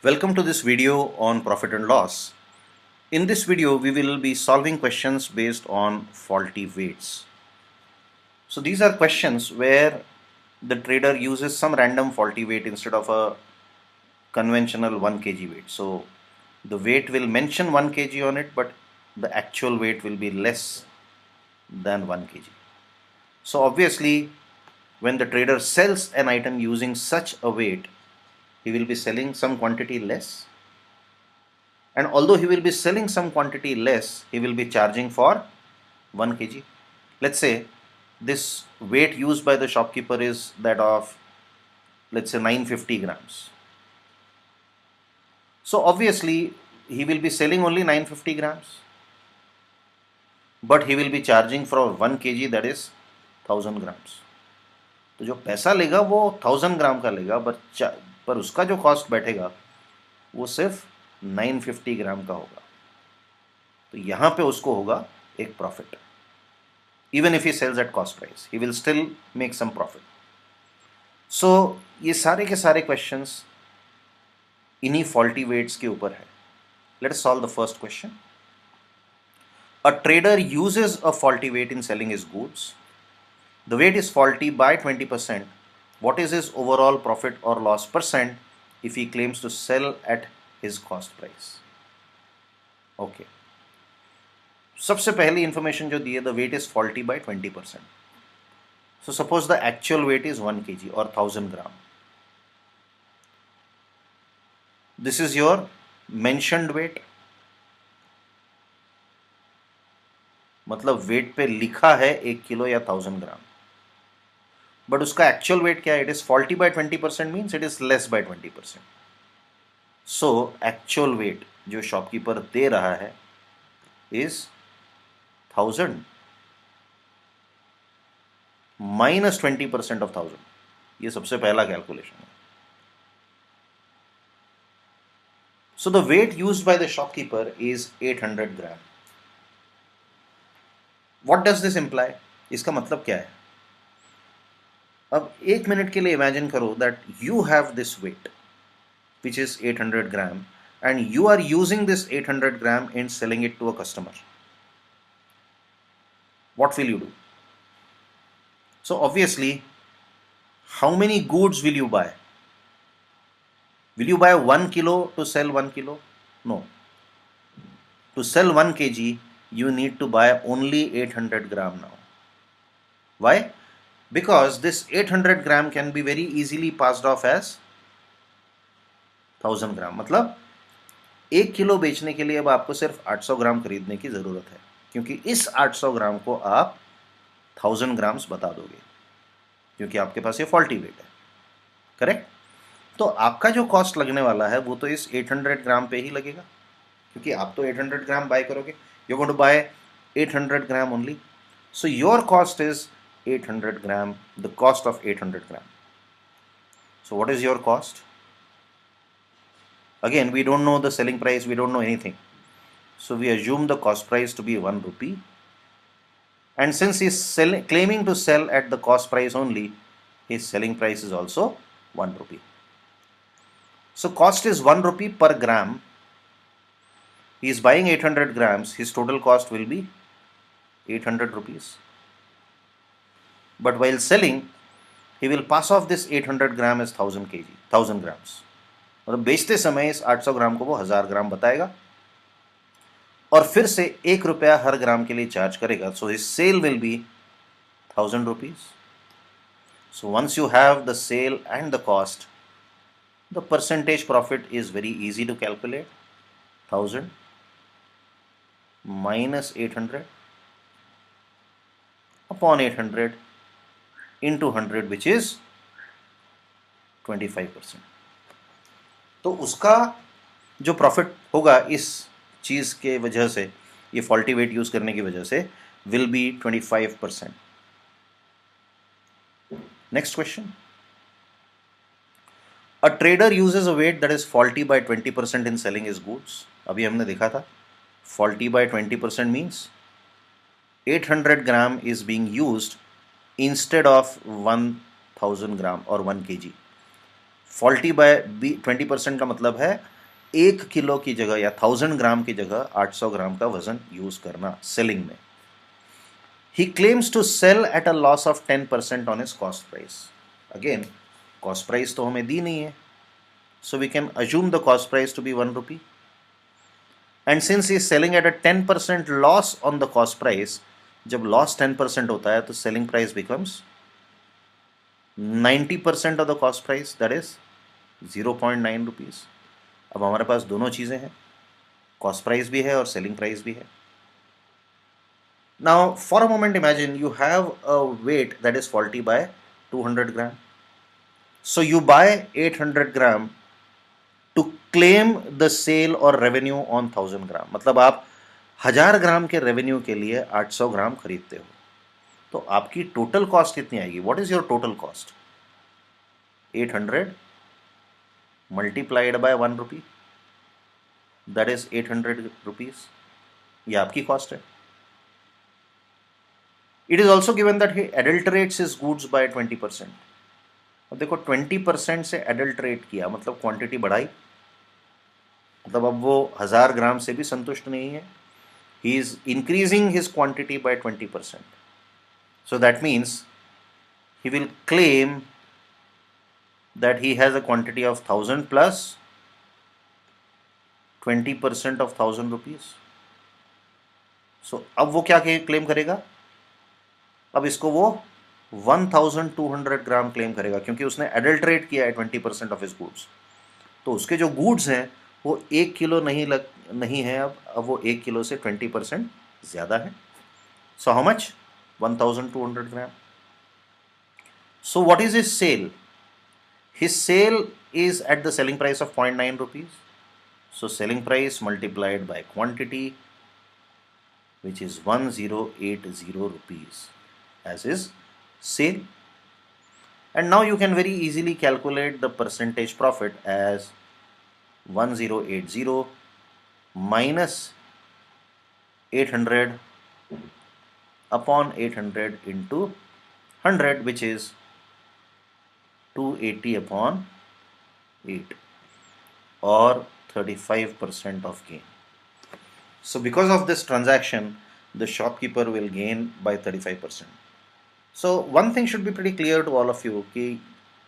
Welcome to this video on profit and loss. In this video, we will be solving questions based on faulty weights. So these are questions where the trader uses some random faulty weight instead of a conventional 1 kg weight. So the weight will mention 1 kg on it, but the actual weight will be less than 1 kg. So obviously, when the trader sells an item using such a weight, he will be selling some quantity less, and although he will be selling some quantity less, he will be charging for 1 kg. Let's say this weight used by the shopkeeper is that of, let's say, 950 grams. So obviously he will be selling only 950 grams, but he will be charging for 1 kg, that is 1000 grams. तो जो पैसा लेगा वो 1000 ग्राम का लेगा, पर उसका जो कॉस्ट बैठेगा वो सिर्फ 950 ग्राम का होगा. तो यहां पे उसको होगा एक profit. Even if he sells at cost price, he will still make some profit. So ये सारे के सारे questions इन्हीं faulty weights के ऊपर है. Let us solve the first question. A trader uses a faulty weight in selling his goods. The weight is faulty by 20%. What is his overall profit or loss percent if he claims to sell at his cost price? Okay. सबसे पहली information जो दी है, the weight is faulty by 20%. So suppose the actual weight is 1 kg और 1000 gram. This is your mentioned weight, मतलब weight पे लिखा है 1 किलो या 1000 ग्राम, बट उसका एक्चुअल वेट क्या है? It is faulty by 20% means it is less by 20%. So actual weight जो शॉपकीपर दे रहा है इज 1000 माइनस 20% ऑफ 1000. ये सबसे पहला कैलकुलेशन है. So the weight used by the shopkeeper is 800 gram. What does this imply? इसका मतलब क्या है? अब 1 मिनट के लिए इमेजिन करो that you have this weight which is 800 gram and you are using this 800 gram in selling it to a customer. What will you do? So obviously, how many goods will you buy? Will you buy 1 kilo to sell 1 kilo? No. To sell 1 kg, you need to buy only 800 gram now. Why? Because this 800 gram can be very easily passed off as 1000 gram. मतलब 1 kilo बेचने के लिए अब आपको सिर्फ 800 ग्राम खरीदने की जरूरत है, क्योंकि इस 800 ग्राम को आप 1000 ग्राम्स बता दोगे, क्योंकि आपके पास ये फॉल्टी वेट है. करेक्ट? तो आपका जो कॉस्ट लगने वाला है वो तो इस 800 ग्राम पे ही लगेगा, क्योंकि आप तो 800 ग्राम बाय करोगे. You going to buy 800 gram only. So your cost is 800 gram, the cost of 800 gram. So what is your cost? Again, we don't know the selling price, we don't know anything. So we assume the cost price to be 1 rupee. And since he is claiming to sell at the cost price only, his selling price is also 1 rupee. So cost is 1 rupee per gram. He is buying 800 grams. His total cost will be 800 rupees. But while selling, he will pass off this 800 gram as 1000 grams. मतलब बेचते समय इस 800 ग्राम को वो 1000 ग्राम बताएगा और फिर से 1 रुपया हर ग्राम के लिए चार्ज करेगा. So his sale will be 1000 rupees. So once you have the sale and the cost, the percentage profit is very easy to calculate. 1000 minus 800 upon 800 into 100 which is 25%. तो उसका जो प्रॉफिट होगा इस चीज़ के वजह से, ये फॉल्टी वेट यूज़ करने की वजह से, will be 25%. Next question. A trader uses a weight that is faulty by 20% in selling his goods. अभी हमने देखा था faulty by 20% means 800 gram is being used instead of 1000 gram और 1 kg. फॉल्टी बाय 20% का मतलब है 1 किलो की जगह या 1000 ग्राम की जगह 800 ग्राम का वजन यूज करना सेलिंग में. He claims to sell at a loss of 10% on his cost price. Again, cost price तो हमें दी नहीं है, so we can assume the cost price to be 1 rupee. And since he is selling at a 10% loss on the cost price, जब loss 10% होता है तो selling price becomes 90% of the cost price, that is 0.9 rupees. अब हमारे पास दोनों चीज़ें हैं, cost price भी है और selling price भी है. Now, for a moment, imagine you have a weight that is faulty by 200 gram. So you buy 800 gram to claim the sale or revenue on 1000 gram. मतलब आप 1000 ग्राम के रेवेन्यू के लिए 800 ग्राम खरीदते हो, तो आपकी टोटल कॉस्ट कितनी आएगी? What is your total cost? 800 multiplied by 1 rupee, that is 800 rupees. ये आपकी कॉस्ट है. It is also given that he adulterates his goods by 20%. अब देखो 20% से एडल्टरेट किया मतलब क्वांटिटी बढ़ाई, मतलब अब वो 1000 ग्राम से भी संतुष्ट नहीं है. He is increasing his quantity by 20%. So that means he will claim that he has a quantity of 1000 plus 20% of 1000 rupees. So अब वो क्या क्लेम करेगा? अब इसको वो 1200 ग्राम क्लेम करेगा क्योंकि उसने एडल्टरेट किया है 20% ऑफ हिज गुड्स. तो उसके जो गुड्स हैं वो 1 किलो नहीं है, अब वो 1 किलो से 20% ज़्यादा है. So how much? 1200 gram. So what is his sale? His sale is at the selling price of 0.9 rupees. So selling price multiplied by quantity, which is 1080 rupees as his sale. And now you can very easily calculate the percentage profit as 1080 minus 800 upon 800 into 100, which is 280 upon 8, or 35% of gain. So because of this transaction, the shopkeeper will gain by 35%. So one thing should be pretty clear to all of you कि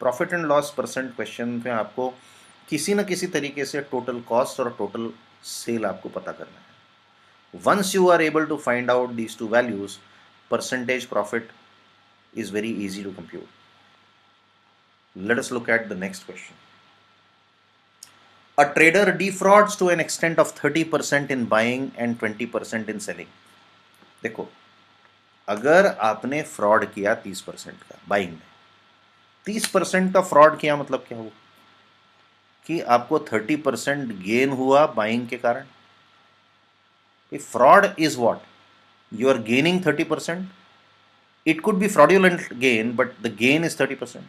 profit and loss percent question में आपको किसी न किसी तरीके से total cost और total sale आपको पता करना है. Once you are able to find out these two values, percentage profit is very easy to compute. Let us look at the next question. A trader defrauds to an extent of 30% in buying and 20% in selling. देखो, अगर आपने fraud किया 30% का buying में, 30% का fraud किया मतलब क्या हुआ? कि आपको 30% गेन हुआ बाइंग के कारण. Fraud is what? You are gaining 30%. It could be fraudulent gain, but the gain is 30%.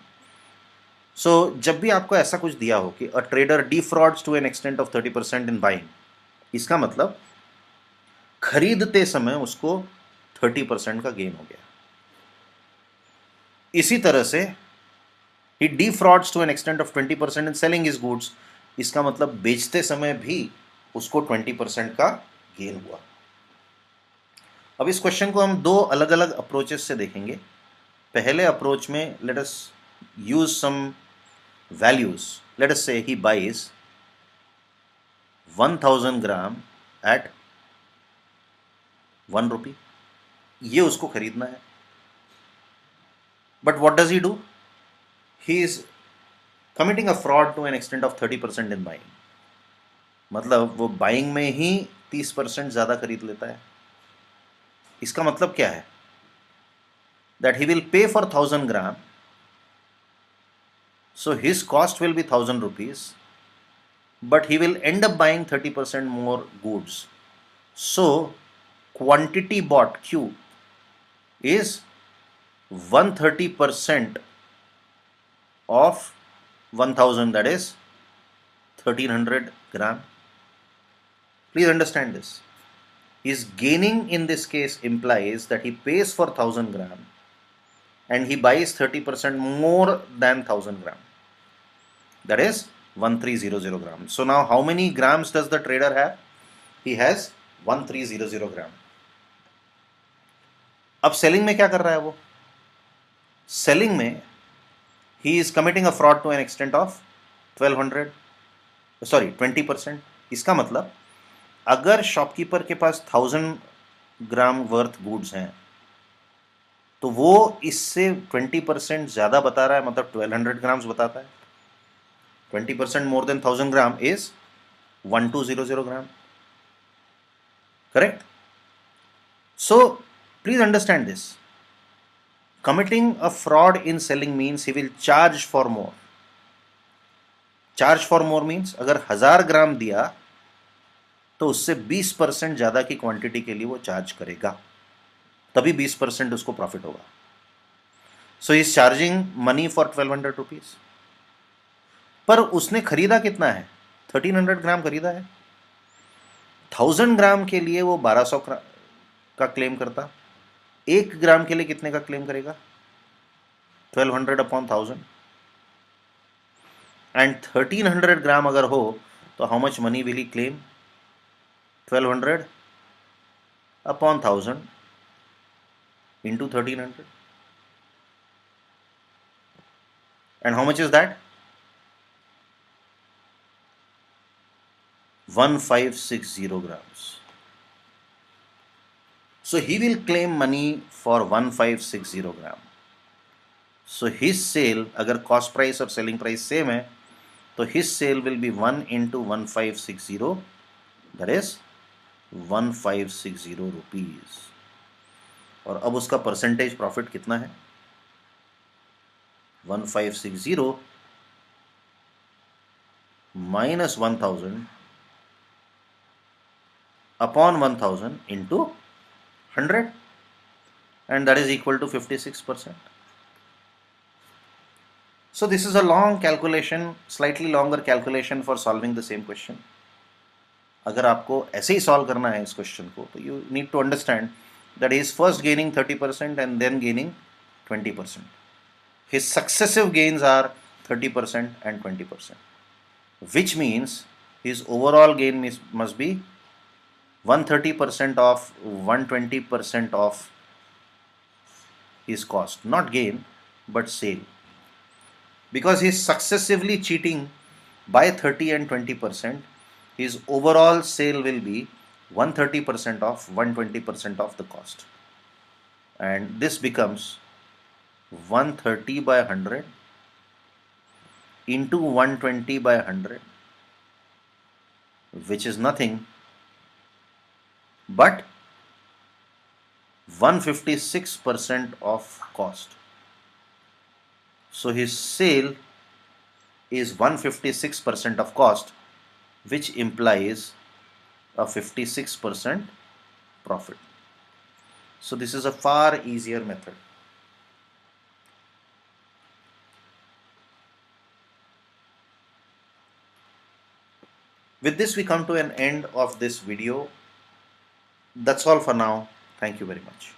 So जब भी आपको ऐसा कुछ दिया हो कि a trader defrauds to an extent of 30% in buying, इसका मतलब खरीदते समय उसको 30% का गेन हो गया. इसी तरह से he defrauds to an extent of 20% in selling his goods, इसका मतलब बेचते समय भी उसको 20% का गेन हुआ. अब इस क्वेश्चन को हम दो अलग अलग अप्रोचेस से देखेंगे. पहले अप्रोच में let us use some values. Let us say he buys 1000 gram eight 1 रुपी. ये उसको खरीदना है. But what does he do? He is committing a fraud to an extent of 30% in buying. मतलब वो बाइंग में ही 30% ज़्यादा खरीद लेता है. इसका मतलब क्या है? That he will pay for 1000 gram, so his cost will be 1000 rupees, but he will end up buying 30% more goods. So quantity bought Q is 130% of 1000, that is 1300 gram. Please understand this. His gaining in this case implies that he pays for 1000 gram and he buys 30% more than 1000 gram. That is 1300 grams. So now how many grams does the trader have? He has 1300 gram. अब selling में क्या कर रहा है वो? Selling में he is committing a fraud to an extent of 1200, sorry 20%. इसका मतलब अगर शॉपकीपर के पास 1000 ग्राम वर्थ गुड्स हैं तो वो इससे 20% ज्यादा बता रहा है, मतलब 1200 ग्राम्स बताता है. 20% more than 1000 gram is 1200 gram. Correct? So please understand this. Committing a fraud in selling means he will charge for more. Charge for more means अगर 1000 ग्राम दिया तो उससे 20% ज्यादा की क्वांटिटी के लिए वो चार्ज करेगा, तभी 20% उसको प्रॉफिट होगा. So he is charging money for 1200 rupees. पर उसने खरीदा कितना है? 1300 ग्राम खरीदा है. 1000 ग्राम के लिए वो 1200 का क्लेम करता. 1 ग्राम के लिए कितने का क्लेम करेगा? 1200 अपॉन 1000. एंड 1300 ग्राम अगर हो तो how much money will he claim? 1200 upon 1000 into 1300. And how much is that? 1560 grams. So he will claim money for 1560 gram. So his sale, अगर cost price और selling price same है तो his sale will be 1 into 1560, that is 1560 rupees. और अब उसका percentage profit कितना है? 1560 minus 1000 upon 1000 into 100, and that is equal to 56%. So this is a long calculation, slightly longer calculation for solving the same question. अगर आपको ऐसे ही solve करना है इस क्वेश्चन को तो you need to understand that he is first gaining 30% and then gaining 20%. His successive gains are 30% and 20%, which means his overall gain must be 130% of 120% of his cost, not gain but sale, because he is successively cheating by 30 and 20%. His overall sale will be 130% of 120% of the cost, and this becomes 130 by 100 into 120 by 100, which is nothing but 156% of cost. So his sale is 156% of cost, which implies a 56% profit. So this is a far easier method. With this we come to an end of this video. That's all for now. Thank you very much.